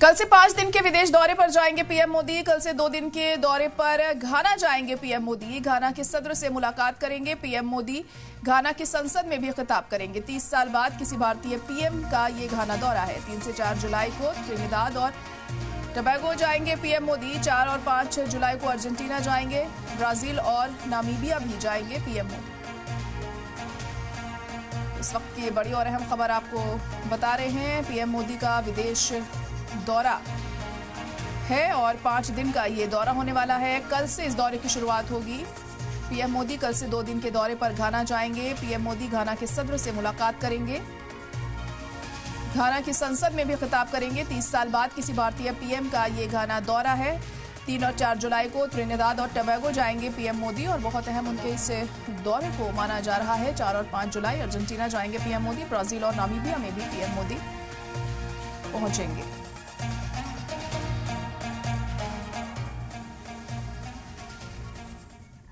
कल से 5 दिन के विदेश दौरे पर जाएंगे पीएम मोदी। कल से 2 दिन के दौरे पर घाना जाएंगे पीएम मोदी। घाना के सदर से मुलाकात करेंगे पीएम मोदी। घाना की संसद में भी खिताब करेंगे। 30 साल बाद किसी भारतीय पीएम का ये घाना दौरा है। 3 से 4 जुलाई को त्रिनिदाद और टोबैगो जाएंगे पीएम मोदी। 4 और 5 जुलाई को अर्जेंटीना जाएंगे। ब्राजील और नामीबिया भी जाएंगे पीएम मोदी। इस वक्त की बड़ी और अहम खबर आपको बता रहे हैं। पीएम मोदी का विदेश दौरा है और 5 दिन का ये दौरा होने वाला है। कल से इस दौरे की शुरुआत होगी। पीएम मोदी कल से 2 दिन के दौरे पर घाना जाएंगे। पीएम मोदी घाना के सदर से मुलाकात करेंगे। घाना की संसद में भी खिताब करेंगे। 30 साल बाद किसी भारतीय पीएम का ये घाना दौरा है। 3 और 4 जुलाई को त्रिनिदाद और टोबैगो जाएंगे पीएम मोदी और बहुत अहम उनके इस दौरे को माना जा रहा है। 4 और 5 जुलाई अर्जेंटीना जाएंगे पीएम मोदी। ब्राजील और नामीबिया में भी पीएम मोदी पहुंचेंगे।